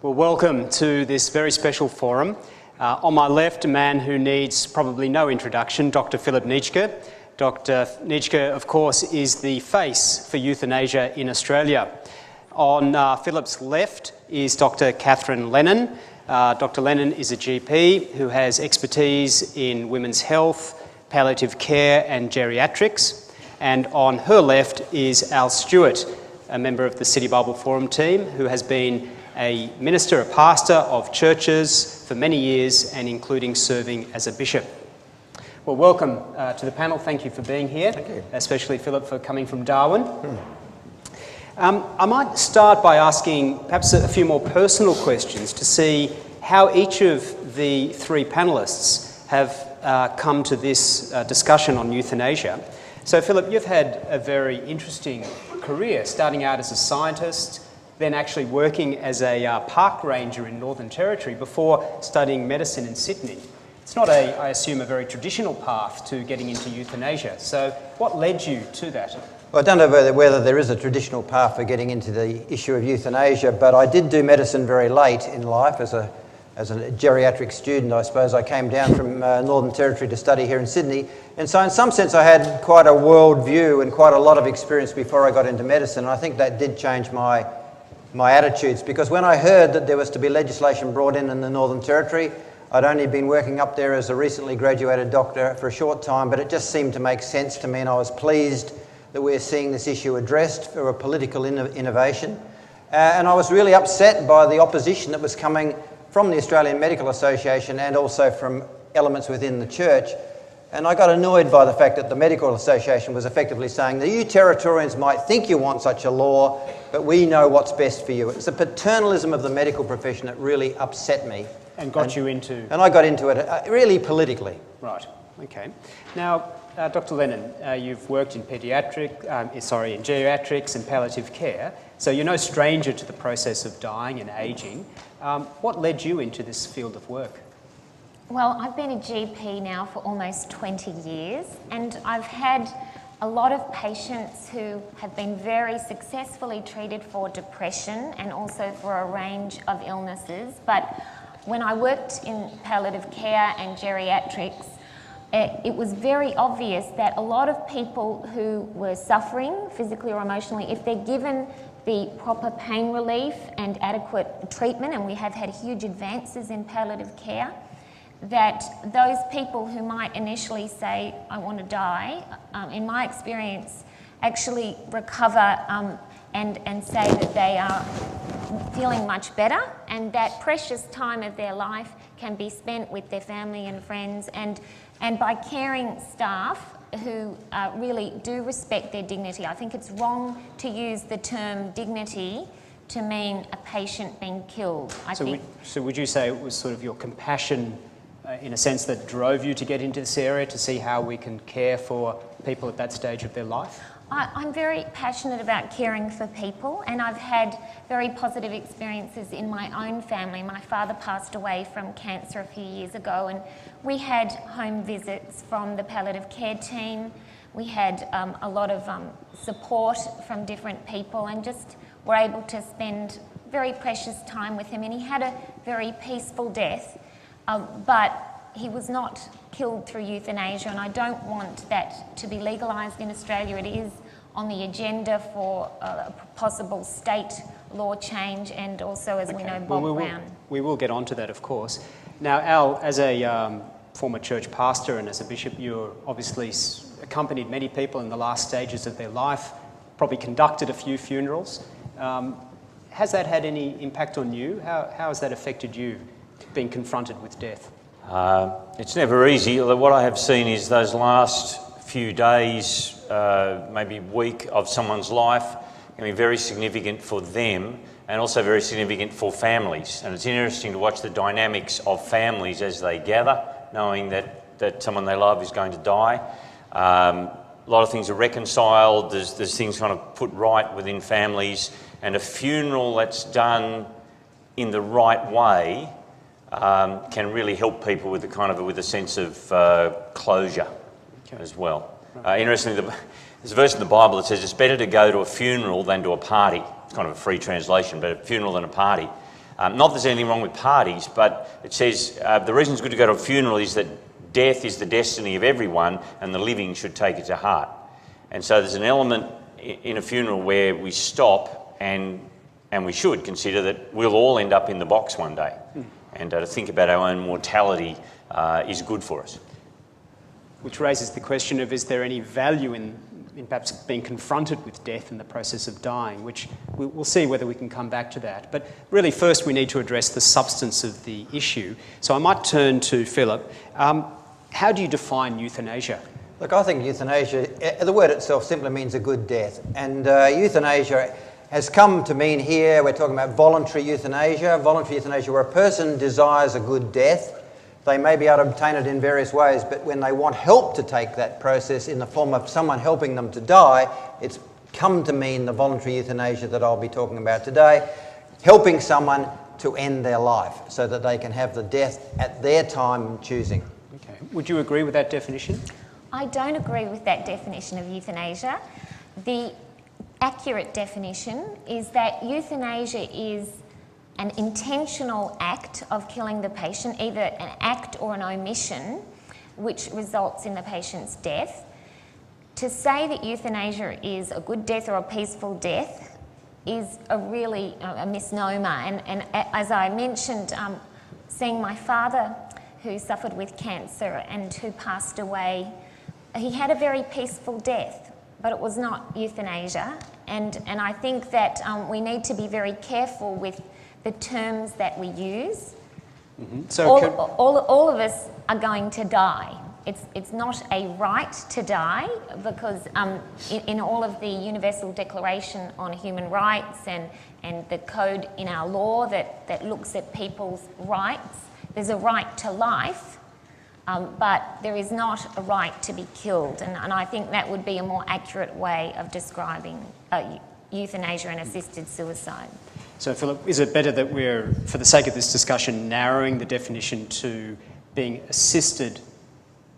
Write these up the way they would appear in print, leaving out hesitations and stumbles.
Well, welcome to this very special forum. On my left, a man who needs probably no introduction, Dr. Philip Nitschke. Dr. Nitschke, of course, is the face for euthanasia in Australia. On Philip's left is Dr. Catherine Lennon. Dr. Lennon is a GP who has expertise in women's health, palliative care and geriatrics. And on her left is Al Stewart, a member of the City Bible Forum team who has been a minister, a pastor of churches for many years and including serving as a bishop. Well, welcome to the panel. Thank you for being here. Thank you. Especially Philip for coming from Darwin. I might start by asking perhaps a few more personal questions to see how each of the three panellists have come to this discussion on euthanasia. So Philip, you've had a very interesting career, starting out as a scientist, then actually working as a park ranger in Northern Territory before studying medicine in Sydney. It's not, I assume, a very traditional path to getting into euthanasia. So what led you to that? Well, I don't know whether there is a traditional path for getting into the issue of euthanasia, but I did do medicine very late in life as a geriatric student. I suppose I came down from Northern Territory to study here in Sydney. And so in some sense I had quite a world view and quite a lot of experience before I got into medicine. And I think that did change my attitudes, because when I heard that there was to be legislation brought in the Northern Territory, I'd only been working up there as a recently graduated doctor for a short time, but it just seemed to make sense to me, and I was pleased that we're seeing this issue addressed for a political innovation. And I was really upset by the opposition that was coming from the Australian Medical Association and also from elements within the church. And I got annoyed by the fact that the Medical Association was effectively saying that you Territorians might think you want such a law, but we know what's best for you. It's the paternalism of the medical profession that really upset me. And got you into... And I got into it really politically. Right, okay. Now, Dr. Lennon, you've worked in in geriatrics and palliative care, so you're no stranger to the process of dying and ageing. What led you into this field of work? Well, I've been a GP now for almost 20 years, and I've had a lot of patients who have been very successfully treated for depression and also for a range of illnesses. But when I worked in palliative care and geriatrics, it was very obvious that a lot of people who were suffering physically or emotionally, if they're given the proper pain relief and adequate treatment, and we have had huge advances in palliative care, that those people who might initially say, I want to die, in my experience, actually recover and say that they are feeling much better, and that precious time of their life can be spent with their family and friends, and by caring staff who really do respect their dignity. I think it's wrong to use the term dignity to mean a patient being killed. So would you say it was sort of your compassion in a sense that drove you to get into this area, to see how we can care for people at that stage of their life? I'm very passionate about caring for people, and I've had very positive experiences in my own family. My father passed away from cancer a few years ago, and we had home visits from the palliative care team. We had a lot of support from different people, and just were able to spend very precious time with him. And he had a very peaceful death, but he was not killed through euthanasia, and I don't want that to be legalised in Australia. It is on the agenda for a possible state law change, and also, as we know, Bob Brown. We will get onto that, of course. Now, Al, as a former church pastor and as a bishop, you're obviously accompanied many people in the last stages of their life, probably conducted a few funerals. Has that had any impact on you? How has that affected you, being confronted with death? It's never easy. What I have seen is those last few days, maybe week of someone's life can be very significant for them and also very significant for families. And it's interesting to watch the dynamics of families as they gather, knowing that someone they love is going to die. A lot of things are reconciled, there's things kind of put right within families, and a funeral that's done in the right way can really help people with a sense of closure as well. Interestingly, there's a verse in the Bible that says it's better to go to a funeral than to a party. It's kind of a free translation, but a funeral than a party. Not that there's anything wrong with parties, but it says the reason it's good to go to a funeral is that death is the destiny of everyone and the living should take it to heart. And so there's an element in a funeral where we stop and we should consider that we'll all end up in the box one day. And to think about our own mortality is good for us. Which raises the question of, is there any value in perhaps being confronted with death in the process of dying, which we'll see whether we can come back to that. But really, first we need to address the substance of the issue. So I might turn to Philip. How do you define euthanasia? Look, I think euthanasia, the word itself simply means a good death. And euthanasia has come to mean here, we're talking about voluntary euthanasia. Voluntary euthanasia where a person desires a good death. They may be able to obtain it in various ways, but when they want help to take that process in the form of someone helping them to die, it's come to mean the voluntary euthanasia that I'll be talking about today, helping someone to end their life so that they can have the death at their time choosing. Okay. Would you agree with that definition? I don't agree with that definition of euthanasia. The accurate definition is that euthanasia is an intentional act of killing the patient, either an act or an omission, which results in the patient's death. To say that euthanasia is a good death or a peaceful death is really a misnomer. And as I mentioned, seeing my father who suffered with cancer and who passed away, he had a very peaceful death, but it was not euthanasia. And I think that we need to be very careful with the terms that we use. Mm-hmm. So all of us are going to die. It's not a right to die, because in all of the Universal Declaration on Human Rights and the code in our law that looks at people's rights, there's a right to life, but there is not a right to be killed. And I think that would be a more accurate way of describing euthanasia and assisted suicide. So, Philip, is it better that we're, for the sake of this discussion, narrowing the definition to being assisted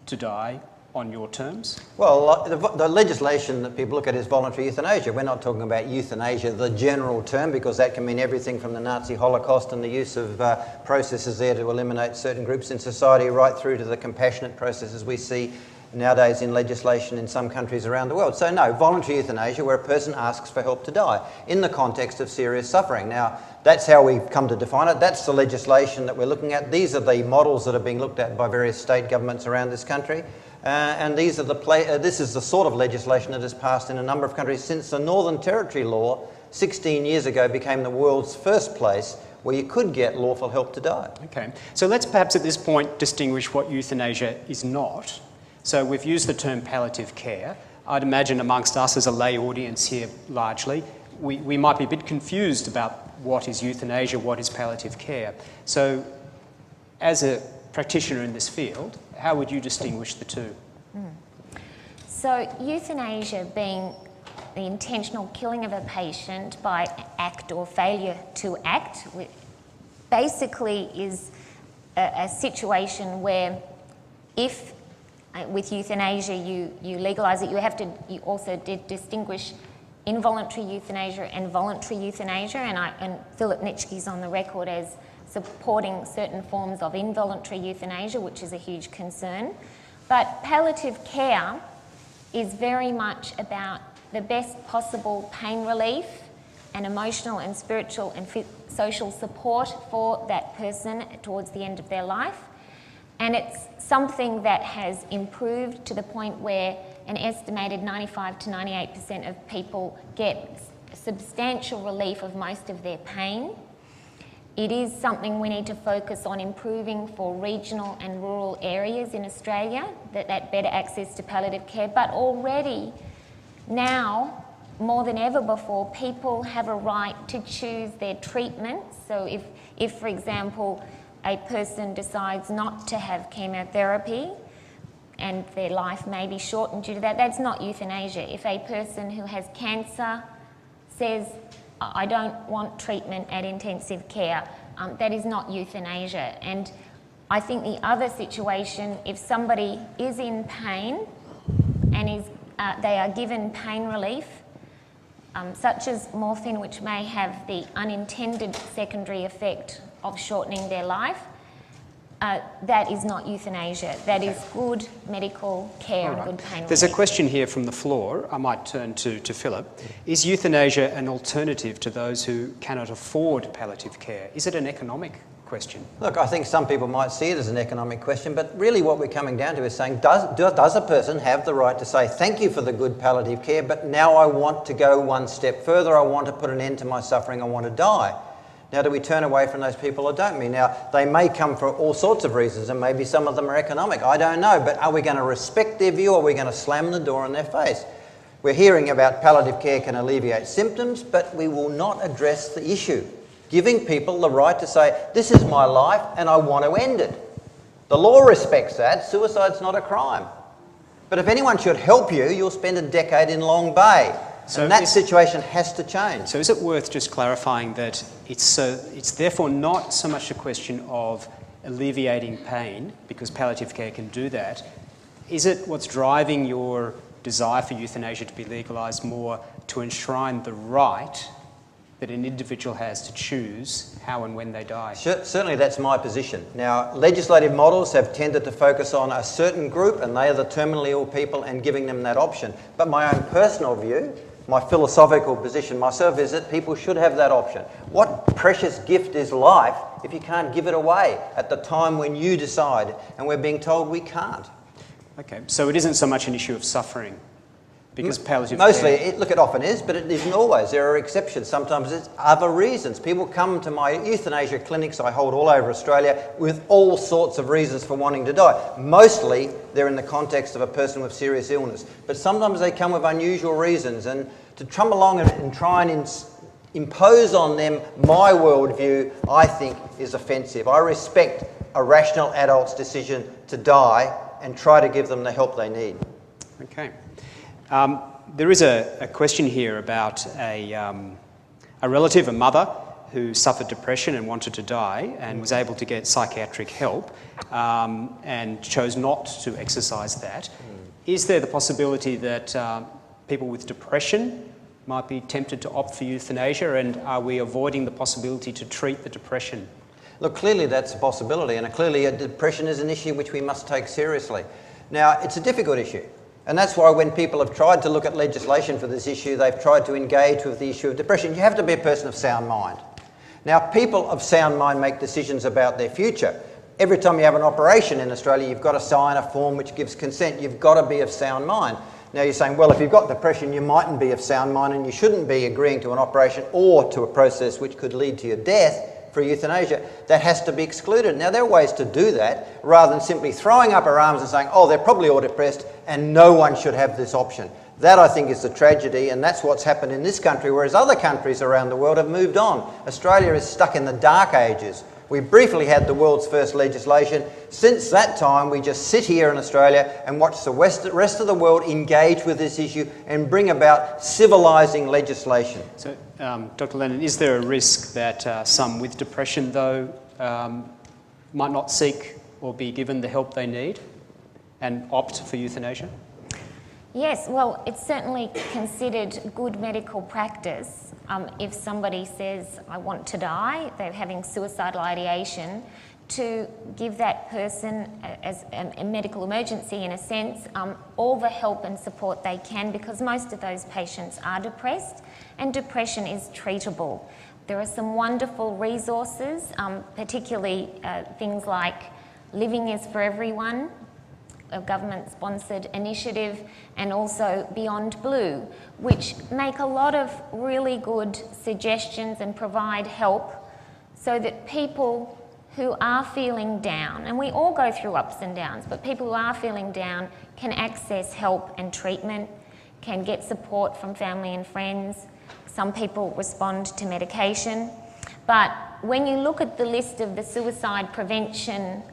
to die on your terms? Well, the legislation that people look at is voluntary euthanasia. We're not talking about euthanasia, the general term, because that can mean everything from the Nazi Holocaust and the use of processes there to eliminate certain groups in society, right through to the compassionate processes we see nowadays in legislation in some countries around the world. So no, voluntary euthanasia where a person asks for help to die in the context of serious suffering. Now, that's how we've come to define it. That's the legislation that we're looking at. These are the models that are being looked at by various state governments around this country. And these are this is the sort of legislation that has passed in a number of countries since the Northern Territory law 16 years ago became the world's first place where you could get lawful help to die. Okay, so let's perhaps at this point distinguish what euthanasia is not. So we've used the term palliative care. I'd imagine amongst us as a lay audience here largely, we might be a bit confused about what is euthanasia, what is palliative care. So as a practitioner in this field, how would you distinguish the two? So euthanasia being the intentional killing of a patient by act or failure to act basically is a situation where if with euthanasia you legalise it, you also distinguish involuntary euthanasia and voluntary euthanasia, and Philip Nitschke's on the record as supporting certain forms of involuntary euthanasia, which is a huge concern. But palliative care is very much about the best possible pain relief and emotional and spiritual and social support for that person towards the end of their life. And it's something that has improved to the point where an estimated 95 to 98% of people get substantial relief of most of their pain. It is something we need to focus on improving for regional and rural areas in Australia, that better access to palliative care. But already now, more than ever before, people have a right to choose their treatment. So if for example, a person decides not to have chemotherapy and their life may be shortened due to that, that's not euthanasia. If a person who has cancer says, I don't want treatment at intensive care, that is not euthanasia. And I think the other situation, if somebody is in pain and they are given pain relief, such as morphine, which may have the unintended secondary effect of shortening their life, that is not euthanasia. That is good medical care and good pain There's a relief. question here from the floor. I might turn to Philip. Is euthanasia an alternative to those who cannot afford palliative care? Is it an economic question? Look, I think some people might see it as an economic question, but really what we're coming down to is saying, does a person have the right to say, thank you for the good palliative care, but now I want to go one step further, I want to put an end to my suffering, I want to die. Now, do we turn away from those people or don't we? Now, they may come for all sorts of reasons, and maybe some of them are economic. I don't know, but are we going to respect their view, or are we going to slam the door in their face? We're hearing about palliative care can alleviate symptoms, but we will not address the issue, giving people the right to say, this is my life and I want to end it. The law respects that. Suicide's not a crime. But if anyone should help you, you'll spend a decade in Long Bay. So and that situation has to change. So is it worth just clarifying that it's therefore not so much a question of alleviating pain, because palliative care can do that. Is it what's driving your desire for euthanasia to be legalised more to enshrine the right that an individual has to choose how and when they die? Certainly that's my position. Now, legislative models have tended to focus on a certain group, and they are the terminally ill people, and giving them that option. But my own personal view, my philosophical position myself, is that people should have that option. What precious gift is life if you can't give it away at the time when you decide, and we're being told we can't? Okay, so it isn't so much an issue of suffering, because palliative Mostly, care... look, it often is, but it isn't always. There are exceptions. Sometimes it's other reasons. People come to my euthanasia clinics I hold all over Australia with all sorts of reasons for wanting to die. Mostly, they're in the context of a person with serious illness. But sometimes they come with unusual reasons, and to trum along and try and impose on them my worldview, I think, is offensive. I respect a rational adult's decision to die and try to give them the help they need. Okay. There is a question here about a relative, a mother, who suffered depression and wanted to die and was able to get psychiatric help and chose not to exercise that. Is there the possibility that people with depression might be tempted to opt for euthanasia, and are we avoiding the possibility to treat the depression? Look, clearly that's a possibility, and clearly depression is an issue which we must take seriously. Now, it's a difficult issue. And that's why when people have tried to look at legislation for this issue, they've tried to engage with the issue of depression. You have to be a person of sound mind. Now, people of sound mind make decisions about their future. Every time you have an operation in Australia, you've got to sign a form which gives consent. You've got to be of sound mind. Now, you're saying, well, if you've got depression, you mightn't be of sound mind and you shouldn't be agreeing to an operation or to a process which could lead to your death for euthanasia. That has to be excluded. Now, there are ways to do that rather than simply throwing up our arms and saying, oh, they're probably all depressed and no one should have this option. That, I think, is the tragedy, and that's what's happened in this country, whereas other countries around the world have moved on. Australia is stuck in the dark ages. We briefly had the world's first legislation. Since that time, we just sit here in Australia and watch the rest of the world engage with this issue and bring about civilising legislation. So, Dr. Lennon, is there a risk that some with depression, though, might not seek or be given the help they need and opt for euthanasia? Yes, well, it's certainly considered good medical practice if somebody says, I want to die, they're having suicidal ideation, to give that person, as a medical emergency in a sense, all the help and support they can, because most of those patients are depressed and depression is treatable. There are some wonderful resources, particularly things like Living is for Everyone, a government-sponsored initiative, and also Beyond Blue, which make a lot of really good suggestions and provide help so that people who are feeling down, and we all go through ups and downs, but people who are feeling down can access help and treatment, can get support from family and friends. Some people respond to medication. But when you look at the list of the suicide prevention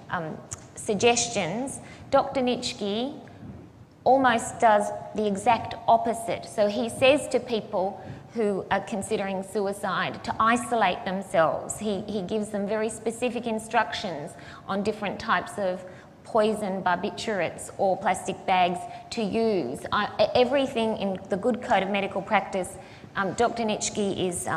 suggestions, Dr. Nitschke almost does the exact opposite. So he says to people who are considering suicide to isolate themselves. He gives them very specific instructions on different types of poison barbiturates or plastic bags to use. Everything in the good code of medical practice Dr. Nitschke is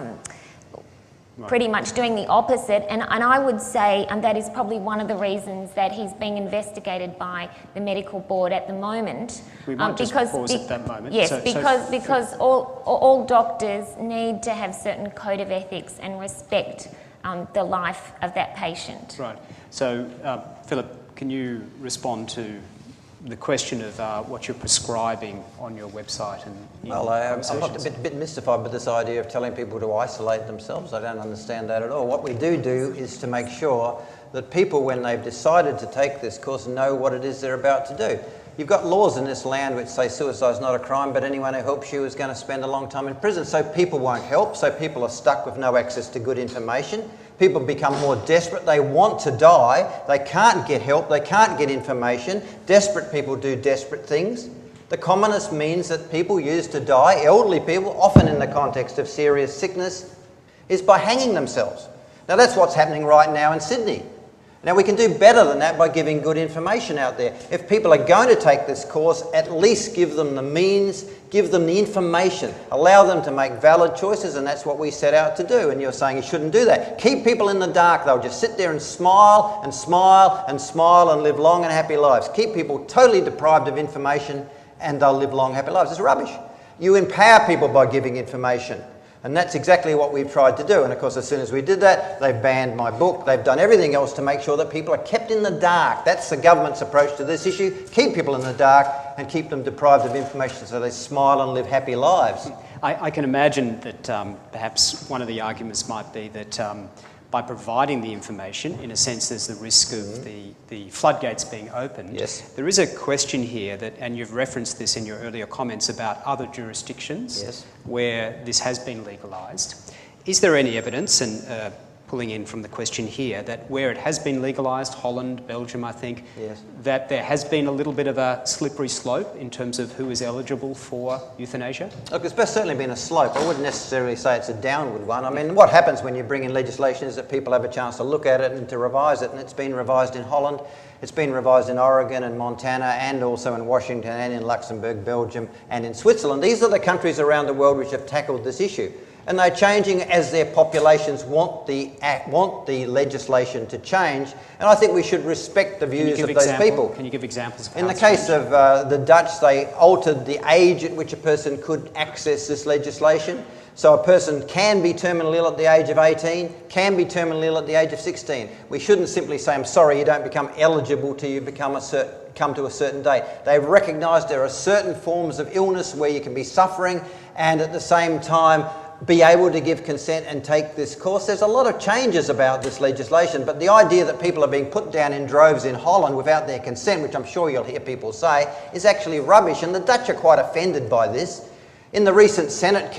pretty much doing the opposite, and I would say that is probably one of the reasons that he's being investigated by the medical board at the moment. We might just pause at that moment. Yes, because all doctors need to have certain code of ethics and respect the life of that patient. Right. So, Philip, can you respond to the question of what you're prescribing on your website? Well, I'm not a bit mystified with this idea of telling people to isolate themselves. I don't understand that at all. What we do is to make sure that people, when they've decided to take this course, know what it is they're about to do. You've got laws in this land which say suicide is not a crime, but anyone who helps you is going to spend a long time in prison. So people won't help, so people are stuck with no access to good information. People become more desperate. They want to die. They can't get help. They can't get information. Desperate people do desperate things. The commonest means that people use to die, elderly people, often in the context of serious sickness, is by hanging themselves. Now that's what's happening right now in Sydney. Now we can do better than that by giving good information out there. If people are going to take this course, at least give them the means, give them the information, allow them to make valid choices, and that's what we set out to do. And you're saying you shouldn't do that. Keep people in the dark. They'll just sit there and smile and smile and smile and live long and happy lives. Keep people totally deprived of information and they'll live long, happy lives. It's rubbish. You empower people by giving information. And that's exactly what we've tried to do. And of course, as soon as we did that, they've banned my book. They've done everything else to make sure that people are kept in the dark. That's the government's approach to this issue. Keep people in the dark and keep them deprived of information so they smile and live happy lives. I can imagine that perhaps one of the arguments might be that by providing the information, in a sense, there's the risk of the floodgates being opened. Yes. There is a question here that, and you've referenced this in your earlier comments about other jurisdictions where this has been legalised. Is there any evidence, and pulling in from the question here, that where it has been legalised, Holland, Belgium, I think, that there has been a little bit of a slippery slope in terms of who is eligible for euthanasia? Look, there's certainly been a slope. I wouldn't necessarily say it's a downward one. I mean, what happens when you bring in legislation is that people have a chance to look at it and to revise it, and it's been revised in Holland, it's been revised in Oregon and Montana, and also in Washington and in Luxembourg, Belgium and in Switzerland. These are the countries around the world which have tackled this issue. And they're changing as their populations want the legislation to change. And I think we should respect the views of those people. Can you give examples of how In the case of the Dutch, they altered the age at which a person could access this legislation. So a person can be terminally ill at the age of 18, can be terminally ill at the age of 16. We shouldn't simply say, I'm sorry, you don't become eligible till you come to a certain date. They've recognised there are certain forms of illness where you can be suffering and at the same time be able to give consent and take this course. There's a lot of changes about this legislation, but the idea that people are being put down in droves in Holland without their consent, which I'm sure you'll hear people say, is actually rubbish, and the Dutch are quite offended by this. In the recent Senate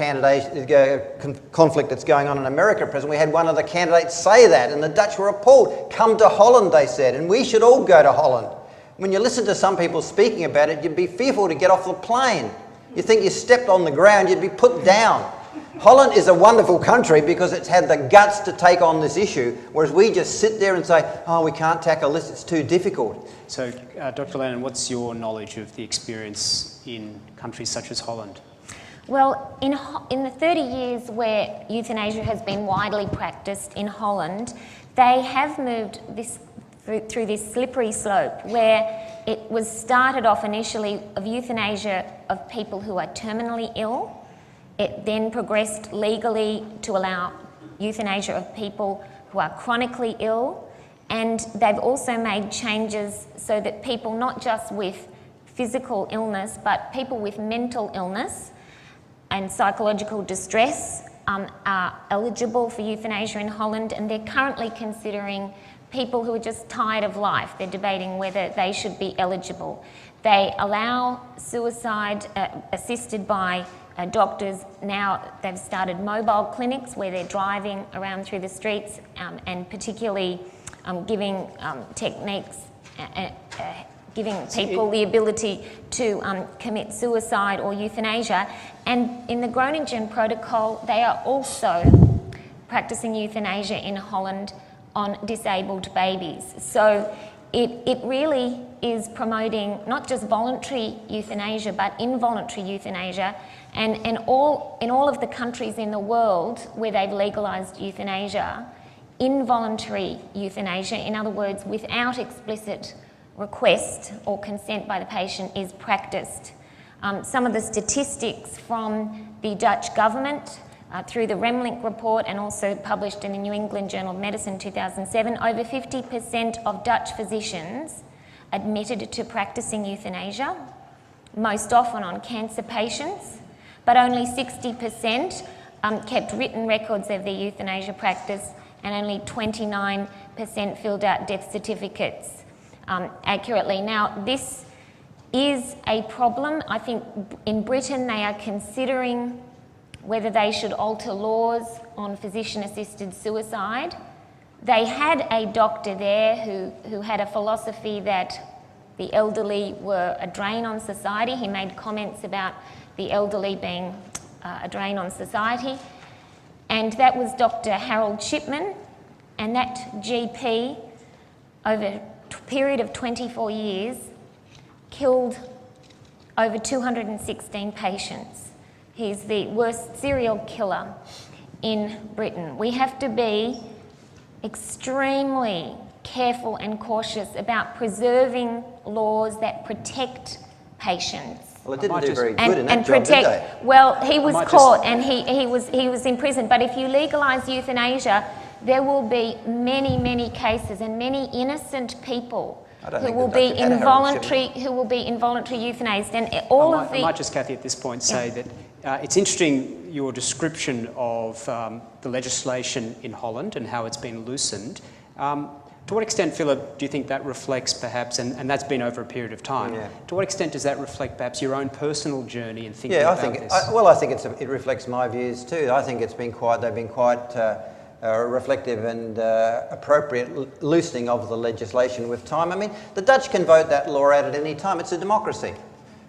conflict that's going on in America at present, we had one of the candidates say that, and the Dutch were appalled. Come to Holland, they said, and we should all go to Holland. When you listen to some people speaking about it, you'd be fearful to get off the plane. You think you stepped on the ground, you'd be put down. Holland is a wonderful country because it's had the guts to take on this issue, whereas we just sit there and say, oh, we can't tackle this, it's too difficult. So, Dr. Lennon, what's your knowledge of the experience in countries such as Holland? Well, in the 30 years where euthanasia has been widely practiced in Holland, they have moved through this slippery slope where it was started off initially of euthanasia of people who are terminally ill. It then progressed legally to allow euthanasia of people who are chronically ill, and they've also made changes so that people not just with physical illness but people with mental illness and psychological distress are eligible for euthanasia in Holland, and they're currently considering people who are just tired of life. They're debating whether they should be eligible. They allow suicide assisted by doctors. Now they've started mobile clinics where they're driving around through the streets and particularly giving techniques, giving people the ability to commit suicide or euthanasia. And in the Groningen Protocol, they are also practicing euthanasia in Holland on disabled babies. So it really is promoting not just voluntary euthanasia but involuntary euthanasia, And in all of the countries in the world where they've legalized euthanasia, involuntary euthanasia, in other words, without explicit request or consent by the patient, is practiced. Some of the statistics from the Dutch government through the Remlink report and also published in the New England Journal of Medicine 2007, over 50% of Dutch physicians admitted to practicing euthanasia, most often on cancer patients, but only 60% kept written records of their euthanasia practice, and only 29% filled out death certificates accurately. Now, this is a problem. I think in Britain they are considering whether they should alter laws on physician-assisted suicide. They had a doctor there who had a philosophy that the elderly were a drain on society. He made comments about the elderly being a drain on society. And that was Dr. Harold Shipman, and that GP, over a period of 24 years, killed over 216 patients. He's the worst serial killer in Britain. We have to be extremely careful and cautious about preserving laws that protect patients. Well, it didn't do very good in that job, did they? Well, he was caught and he was in prison. But if you legalise euthanasia, there will be many cases and many innocent people who will be involuntary euthanized, and all of the. I might just, Kathy, at this point say that it's interesting your description of the legislation in Holland and how it's been loosened. To what extent, Philip, do you think that reflects perhaps, and that's been over a period of time, to what extent does that reflect perhaps your own personal journey in thinking about this? I think it reflects my views too. I think they've been quite reflective and appropriate loosening of the legislation with time. I mean, the Dutch can vote that law out at any time. It's a democracy.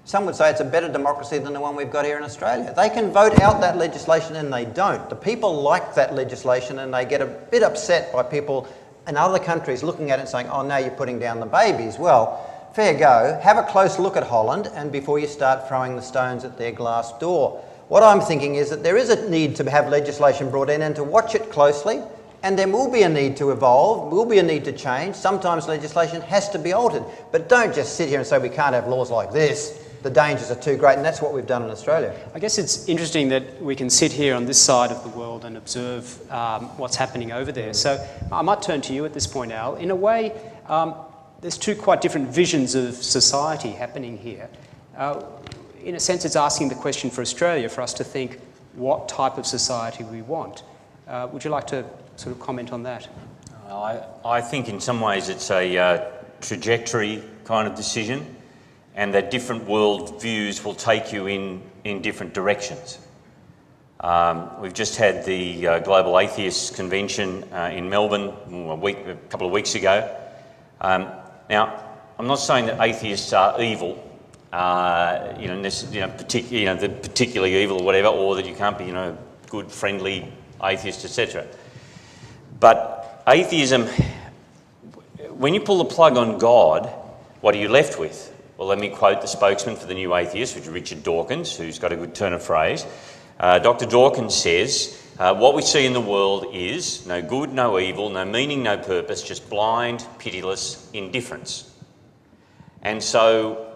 Some would say it's a better democracy than the one we've got here in Australia. They can vote out that legislation and they don't. The people like that legislation and they get a bit upset by people in other countries looking at it and saying, oh, now you're putting down the babies. Well, fair go. Have a close look at Holland and before you start throwing the stones at their glass door. What I'm thinking is that there is a need to have legislation brought in and to watch it closely, and there will be a need to evolve, will be a need to change. Sometimes legislation has to be altered, but don't just sit here and say we can't have laws like this. The dangers are too great, and that's what we've done in Australia. I guess it's interesting that we can sit here on this side of the world and observe what's happening over there. So I might turn to you at this point, Al. In a way, there's two quite different visions of society happening here. In a sense, it's asking the question for Australia, for us to think what type of society we want. Would you like to sort of comment on that? I think in some ways it's a trajectory kind of decision, and that different world views will take you in different directions. We've just had the Global Atheists Convention in Melbourne a couple of weeks ago. Now, I'm not saying that atheists are evil, particularly evil or whatever, or that you can't be, good, friendly atheist, etc. But atheism, when you pull the plug on God, what are you left with? Well, let me quote the spokesman for the New Atheists, which is Richard Dawkins, who's got a good turn of phrase. Dr. Dawkins says, what we see in the world is no good, no evil, no meaning, no purpose, just blind, pitiless indifference. And so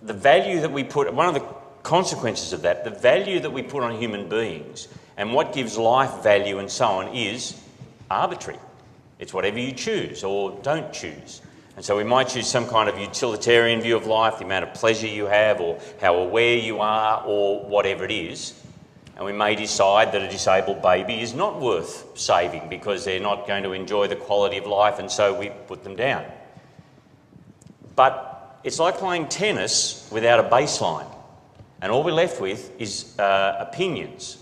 the value that we put, one of the consequences of that, the value that we put on human beings and what gives life value and so on is arbitrary. It's whatever you choose or don't choose. And so we might choose some kind of utilitarian view of life, the amount of pleasure you have or how aware you are or whatever it is. And we may decide that a disabled baby is not worth saving because they're not going to enjoy the quality of life, and so we put them down. But it's like playing tennis without a baseline, and all we're left with is opinions.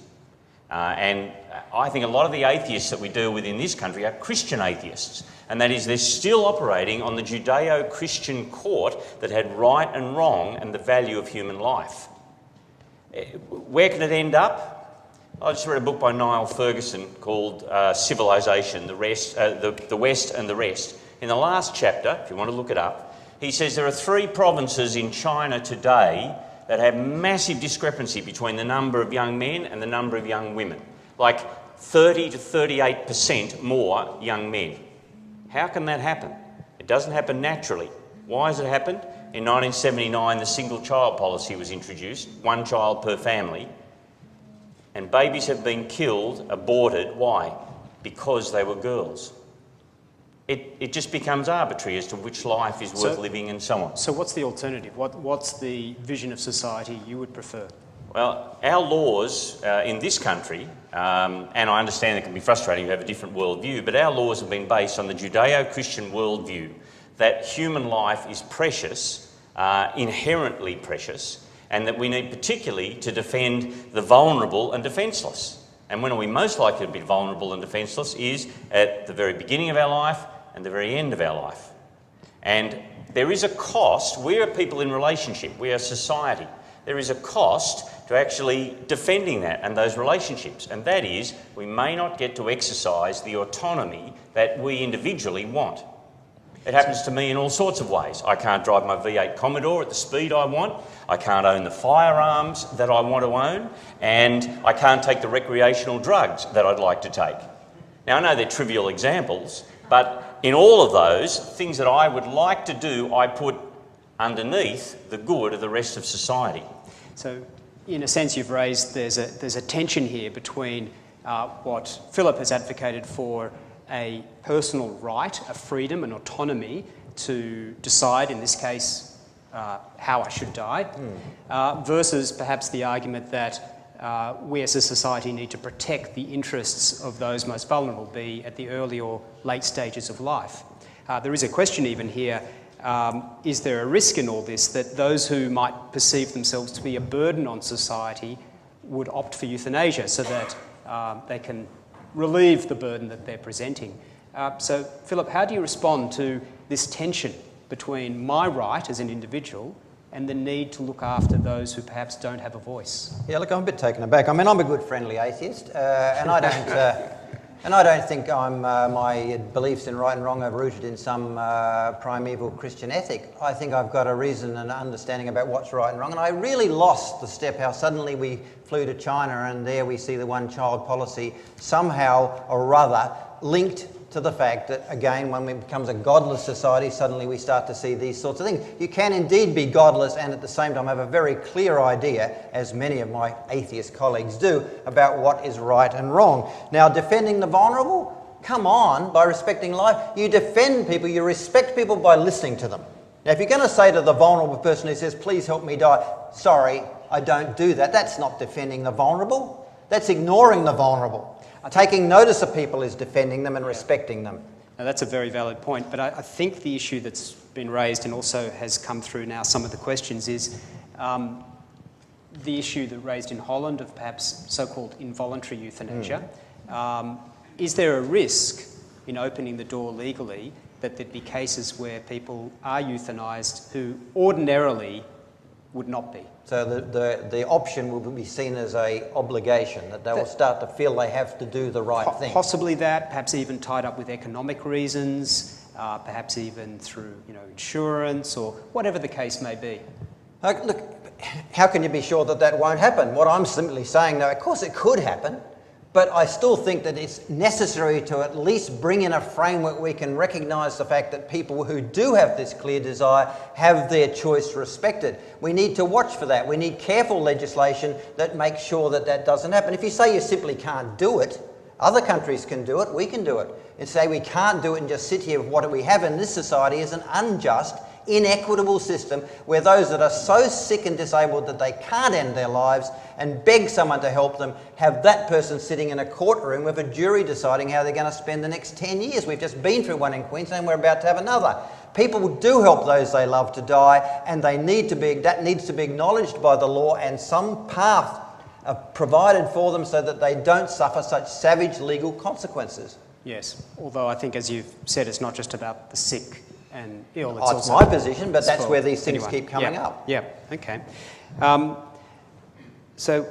And I think a lot of the atheists that we deal with in this country are Christian atheists, and that is they're still operating on the Judeo-Christian court that had right and wrong and the value of human life. Where can it end up? I just read a book by Niall Ferguson called Civilization, the West and the Rest. In the last chapter, if you want to look it up, he says there are 3 provinces in China today that have massive discrepancy between the number of young men and the number of young women, like 30 to 38% more young men. How can that happen? It doesn't happen naturally. Why has it happened? In 1979, the single child policy was introduced, 1 child per family, and babies have been killed, aborted. Why? Because they were girls. It just becomes arbitrary as to which life is worth living and so on. So what's the alternative? What's the vision of society you would prefer? Well, our laws in this country, and I understand it can be frustrating to have a different worldview, but our laws have been based on the Judeo-Christian worldview that human life is precious, inherently precious, and that we need particularly to defend the vulnerable and defenceless. And when are we most likely to be vulnerable and defenceless is at the very beginning of our life and the very end of our life. And there is a cost. We are people in relationship. We are society. There is a cost to actually defending that and those relationships, and that is we may not get to exercise the autonomy that we individually want. It happens to me in all sorts of ways. I can't drive my V8 Commodore at the speed I want. I can't own the firearms that I want to own, and I can't take the recreational drugs that I'd like to take. Now, I know they're trivial examples, but in all of those, things that I would like to do, I put underneath the good of the rest of society. So, in a sense, you've raised there's a tension here between what Philip has advocated for, a personal right, a freedom, an autonomy to decide, in this case, how I should die, versus perhaps the argument that we as a society need to protect the interests of those most vulnerable, be at the early or late stages of life. There is a question even here, is there a risk in all this that those who might perceive themselves to be a burden on society would opt for euthanasia so that they can relieve the burden that they're presenting? So, Philip, how do you respond to this tension between my right as an individual and the need to look after those who perhaps don't have a voice? Yeah, look, I'm a bit taken aback. I mean, I'm a good friendly atheist, and I don't think my beliefs in right and wrong are rooted in some primeval Christian ethic. I think I've got a reason and understanding about what's right and wrong, and I really lost the step how suddenly we flew to China and there we see the one-child policy somehow or other linked to the fact that, again, when it becomes a godless society, suddenly we start to see these sorts of things. You can indeed be godless and at the same time have a very clear idea, as many of my atheist colleagues do, about what is right and wrong. Now, defending the vulnerable? Come on, by respecting life. You defend people, you respect people by listening to them. Now, if you're going to say to the vulnerable person who says, please help me die, sorry, I don't do that, that's not defending the vulnerable. That's ignoring the vulnerable. Taking notice of people is defending them and respecting them. Now, that's a very valid point, but I think the issue that's been raised and also has come through now some of the questions is the issue that raised in Holland of perhaps so-called involuntary euthanasia. Is there a risk in opening the door legally that there'd be cases where people are euthanised who ordinarily would not be? So the option will be seen as an obligation, that they will start to feel they have to do the right thing. Possibly that, perhaps even tied up with economic reasons, perhaps even through insurance or whatever the case may be. Look, how can you be sure that that won't happen? What I'm simply saying now, of course it could happen, but I still think that it's necessary to at least bring in a framework we can recognise the fact that people who do have this clear desire have their choice respected. We need to watch for that. We need careful legislation that makes sure that that doesn't happen. If you say you simply can't do it, other countries can do it, we can do it. And say we can't do it and just sit here with what we have in this society is an unjust, inequitable system where those that are so sick and disabled that they can't end their lives and beg someone to help them, have that person sitting in a courtroom with a jury deciding how they're going to spend the next 10 years. We've just been through one in Queensland, we're about to have another. People do help those they love to die, and that needs to be acknowledged by the law, and some path provided for them so that they don't suffer such savage legal consequences. Yes, although I think, as you've said, it's not just about the sick and ill. It's my position, but that's where these things keep coming up. Yeah, okay. So,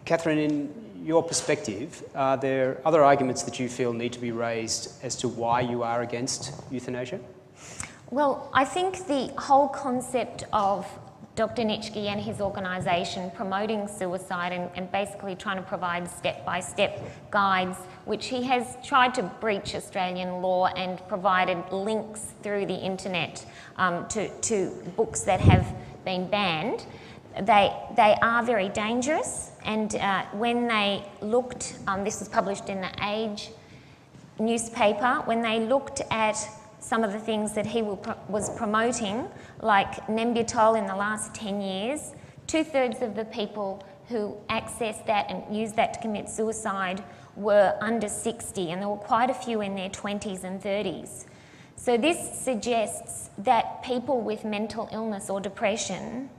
Catherine, in your perspective, are there other arguments that you feel need to be raised as to why you are against euthanasia? Well, I think the whole concept of Dr. Nitschke and his organisation promoting suicide and basically trying to provide step-by-step guides, which he has tried to breach Australian law and provided links through the internet to books that have been banned. They are very dangerous, and when they looked, this was published in the Age newspaper, when they looked at some of the things that he was promoting, like Nembutal in the last 10 years, 2/3 of the people who accessed that and used that to commit suicide were under 60, and there were quite a few in their 20s and 30s. So this suggests that people with mental illness or depression,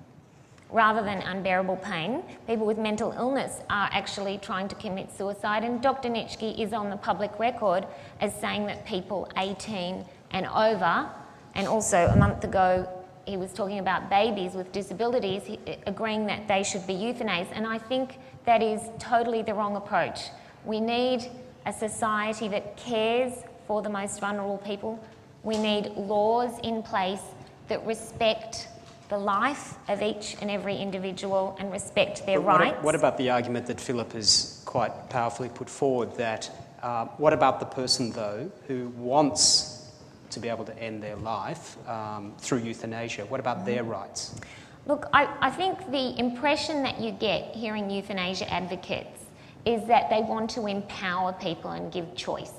rather than unbearable pain, people with mental illness are actually trying to commit suicide, and Dr. Nitschke is on the public record as saying that people 18 and over, and also a month ago he was talking about babies with disabilities, agreeing that they should be euthanized, and I think that is totally the wrong approach. We need a society that cares for the most vulnerable people. We need laws in place that respect the life of each and every individual and respect their rights. What about the argument that Philip has quite powerfully put forward that, what about the person though who wants to be able to end their life through euthanasia? What about their rights? Look, I think the impression that you get hearing euthanasia advocates is that they want to empower people and give choice.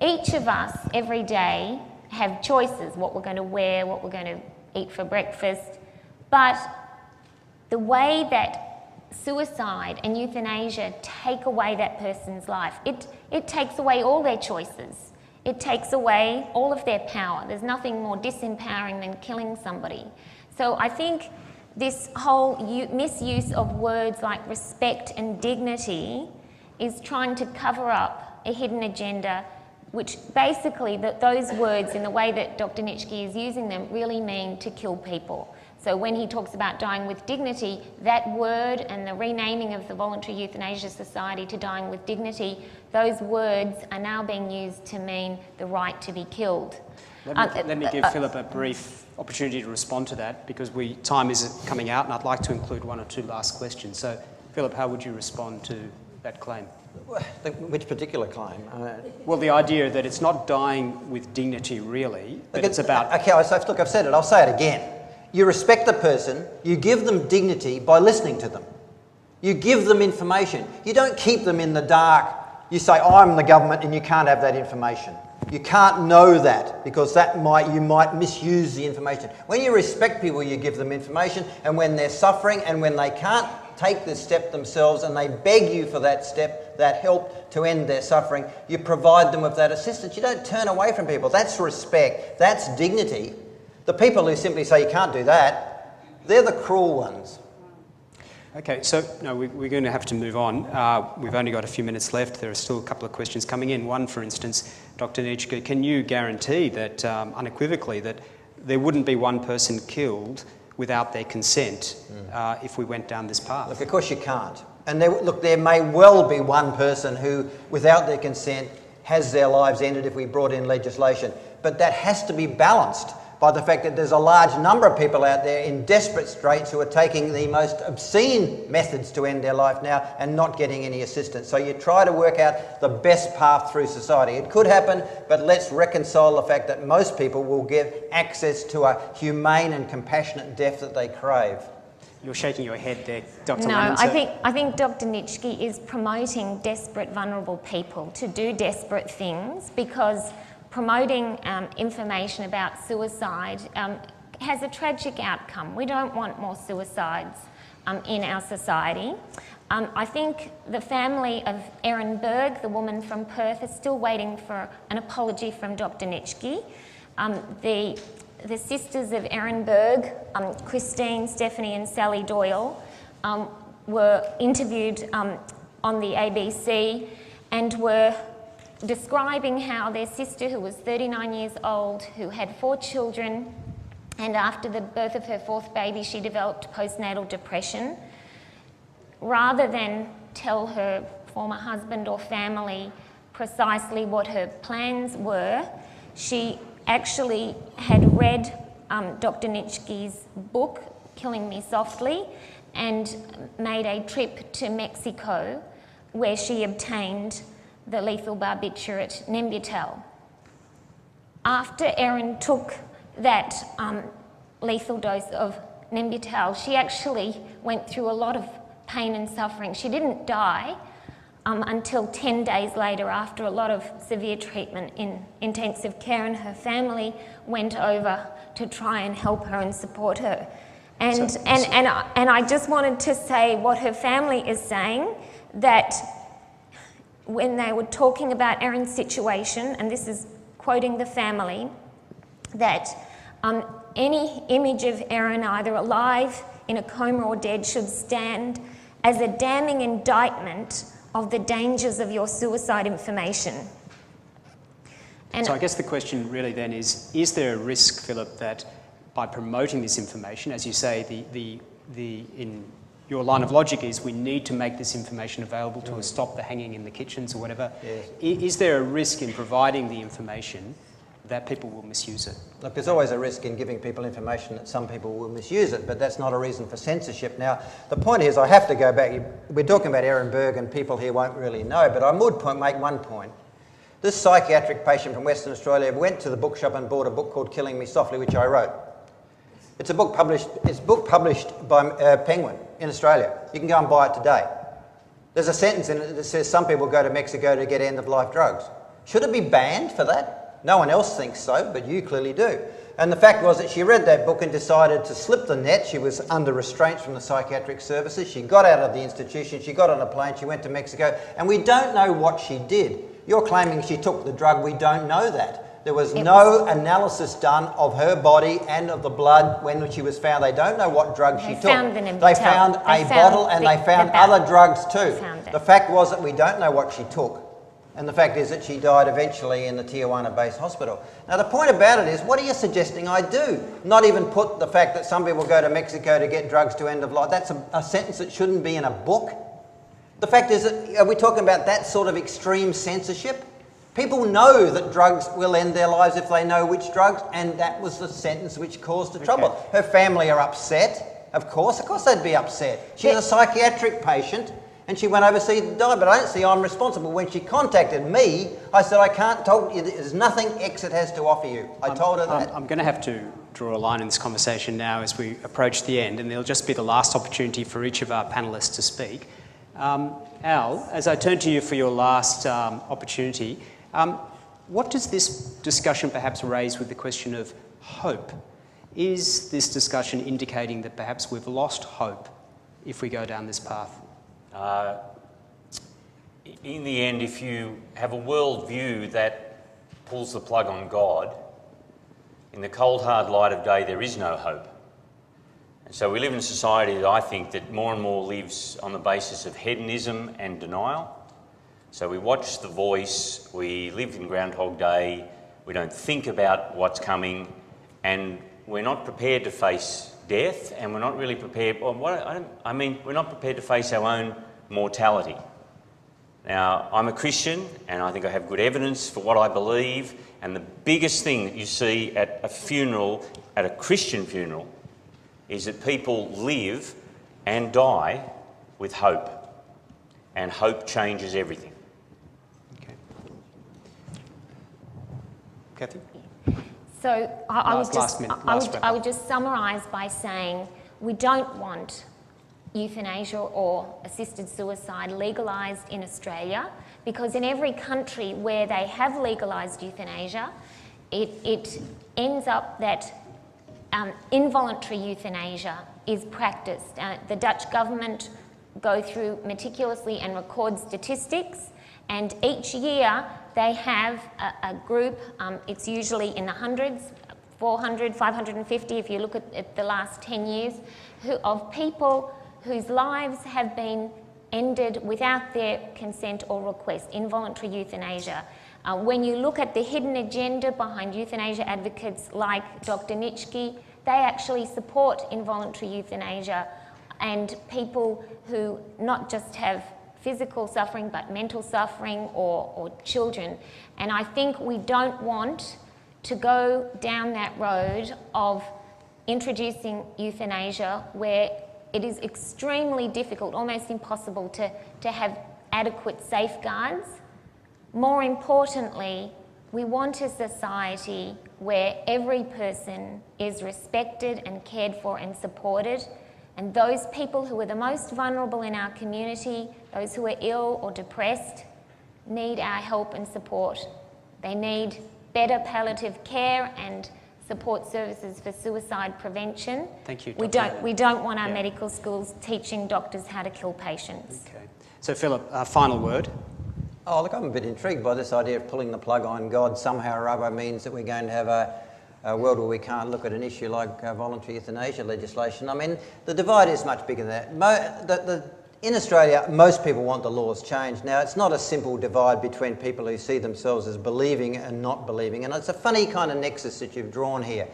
Each of us every day have choices, what we're going to wear, what we're going to eat for breakfast, but the way that suicide and euthanasia take away that person's life, it takes away all their choices. It takes away all of their power. There's nothing more disempowering than killing somebody. So I think this whole misuse of words like respect and dignity is trying to cover up a hidden agenda, which basically those words, in the way that Dr. Nitschke is using them, really mean to kill people. So when he talks about dying with dignity, that word and the renaming of the Voluntary Euthanasia Society to dying with dignity, those words are now being used to mean the right to be killed. Let me give Philip a brief opportunity to respond to that, because time is coming out and I'd like to include one or two last questions. So Philip, how would you respond to that claim? Which particular claim? Well, the idea that it's not dying with dignity really, but it's about... Okay, look, I've said it, I'll say it again. You respect the person, you give them dignity by listening to them. You give them information. You don't keep them in the dark. You say, I'm the government and you can't have that information. You can't know that, because you might misuse the information. When you respect people, you give them information, and when they're suffering and when they can't take this step themselves and they beg you for that step, that help to end their suffering, you provide them with that assistance. You don't turn away from people. That's respect. That's dignity. The people who simply say you can't do that, they're the cruel ones. Okay, so no, we're going to have to move on. We've only got a few minutes left. There are still a couple of questions coming in. One, for instance, Dr. Nitschke, can you guarantee that, unequivocally, that there wouldn't be one person killed without their consent if we went down this path? Look, of course you can't. And there may well be one person who, without their consent, has their lives ended if we brought in legislation. But that has to be balanced by the fact that there's a large number of people out there in desperate straits who are taking the most obscene methods to end their life now and not getting any assistance. So you try to work out the best path through society. It could happen, but let's reconcile the fact that most people will get access to a humane and compassionate death that they crave. You're shaking your head there, Dr. No, Lemon. I think Dr. Nitschke is promoting desperate, vulnerable people to do desperate things, because promoting information about suicide has a tragic outcome. We don't want more suicides in our society. I think the family of Erin Berg, the woman from Perth, is still waiting for an apology from Dr. Nitschke. The sisters of Erin Berg, Christine, Stephanie and Sally Doyle, were interviewed on the ABC and were describing how their sister, who was 39 years old, who had 4 children, and after the birth of her 4th baby she developed postnatal depression. Rather than tell her former husband or family precisely what her plans were, she actually had read Dr. Nitschke's book, Killing Me Softly and made a trip to Mexico where she obtained the lethal barbiturate Nembutal. After Erin took that lethal dose of Nembutal, she actually went through a lot of pain and suffering. She didn't die until 10 days later after a lot of severe treatment in intensive care, and her family went over to try and help her and support her. And I just wanted to say what her family is saying, that when they were talking about Erin's situation, and this is quoting the family, that any image of Erin, either alive, in a coma or dead, should stand as a damning indictment of the dangers of your suicide information. And so I guess the question really then is there a risk, Philip, that by promoting this information, as you say, in your line of logic is we need to make this information available to stop the hanging in the kitchens or whatever. Yes. Is there a risk in providing the information that people will misuse it? Look, there's always a risk in giving people information that some people will misuse it, but that's not a reason for censorship. Now, the point is, I have to go back. We're talking about Erin Berg and people here won't really know, but I would make one point. This psychiatric patient from Western Australia went to the bookshop and bought a book called Killing Me Softly, which I wrote. It's a book published by Penguin in Australia. You can go and buy it today. There's a sentence in it that says some people go to Mexico to get end-of-life drugs. Should it be banned for that? No one else thinks so, but you clearly do. And the fact was that she read that book and decided to slip the net. She was under restraints from the psychiatric services. She got out of the institution, she got on a plane, she went to Mexico, and we don't know what she did. You're claiming she took the drug, we don't know that. There was no analysis done of her body and of the blood when she was found. They don't know what drug she took. They found a bottle and they found other drugs too. The fact was that we don't know what she took. And the fact is that she died eventually in the Tijuana-based hospital. Now the point about it is, what are you suggesting I do? Not even put the fact that some people go to Mexico to get drugs to end of life. That's a sentence that shouldn't be in a book. The fact is that, are we talking about that sort of extreme censorship? People know that drugs will end their lives if they know which drugs, and that was the sentence which caused the trouble. Her family are upset, of course they'd be upset. She's a psychiatric patient, and she went overseas to die, but I don't see I'm responsible. When she contacted me, I said, I can't talk to you, there's nothing Exit has to offer you. I told her that. I'm going to have to draw a line in this conversation now as we approach the end, and there'll just be the last opportunity for each of our panellists to speak. Al, as I turn to you for your last opportunity, what does this discussion perhaps raise with the question of hope? Is this discussion indicating that perhaps we've lost hope if we go down this path? In the end, if you have a worldview that pulls the plug on God, in the cold hard light of day there is no hope. And so we live in a society that I think that more and more lives on the basis of hedonism and denial. So we watch The Voice, we live in Groundhog Day, we don't think about what's coming, and we're not prepared to face death, and we're not really prepared, we're not prepared to face our own mortality. Now, I'm a Christian, and I think I have good evidence for what I believe, and the biggest thing that you see at a funeral, at a Christian funeral, is that people live and die with hope, and hope changes everything. Kathy? So I would just summarise by saying we don't want euthanasia or assisted suicide legalised in Australia, because in every country where they have legalised euthanasia, it ends up that involuntary euthanasia is practised. The Dutch government go through meticulously and record statistics, and each year they have a group, it's usually in the hundreds, 400, 550 if you look at the last 10 years, of people whose lives have been ended without their consent or request, involuntary euthanasia. When you look at the hidden agenda behind euthanasia advocates like Dr. Nitschke, they actually support involuntary euthanasia, and people who not just have physical suffering but mental suffering or children. And I think we don't want to go down that road of introducing euthanasia, where it is extremely difficult, almost impossible, to have adequate safeguards. More importantly, we want a society where every person is respected and cared for and supported, and those people who are the most vulnerable in our community, those who are ill or depressed, need our help and support. They need better palliative care and support services for suicide prevention. Thank you, We Dr. don't want our Yeah. medical schools teaching doctors how to kill patients. Okay. So Philip, final word. Oh, look, I'm a bit intrigued by this idea of pulling the plug on God somehow or other means that we're going to have a world where we can't look at an issue like voluntary euthanasia legislation. I mean, the divide is much bigger than that. In Australia, most people want the laws changed. Now, it's not a simple divide between people who see themselves as believing and not believing, and it's a funny kind of nexus that you've drawn here.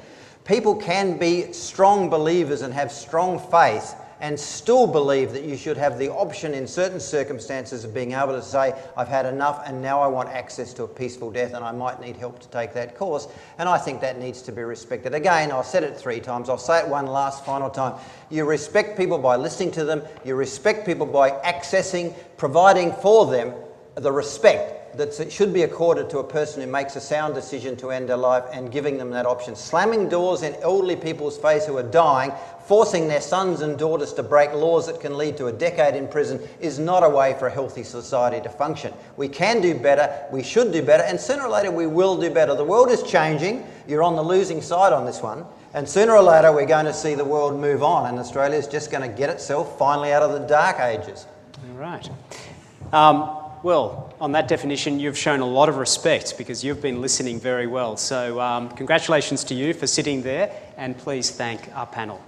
People can be strong believers and have strong faith and still believe that you should have the option in certain circumstances of being able to say, I've had enough and now I want access to a peaceful death and I might need help to take that course. And I think that needs to be respected. Again, I've said it 3 times, I'll say it one last final time. You respect people by listening to them, you respect people by accessing, providing for them the respect that should be accorded to a person who makes a sound decision to end their life, and giving them that option. Slamming doors in elderly people's face who are dying, forcing their sons and daughters to break laws that can lead to a decade in prison is not a way for a healthy society to function. We can do better, we should do better, and sooner or later we will do better. The world is changing, you're on the losing side on this one, and sooner or later we're going to see the world move on, and Australia is just going to get itself finally out of the dark ages. All right. Well, on that definition, you've shown a lot of respect because you've been listening very well. So congratulations to you for sitting there, and please thank our panel.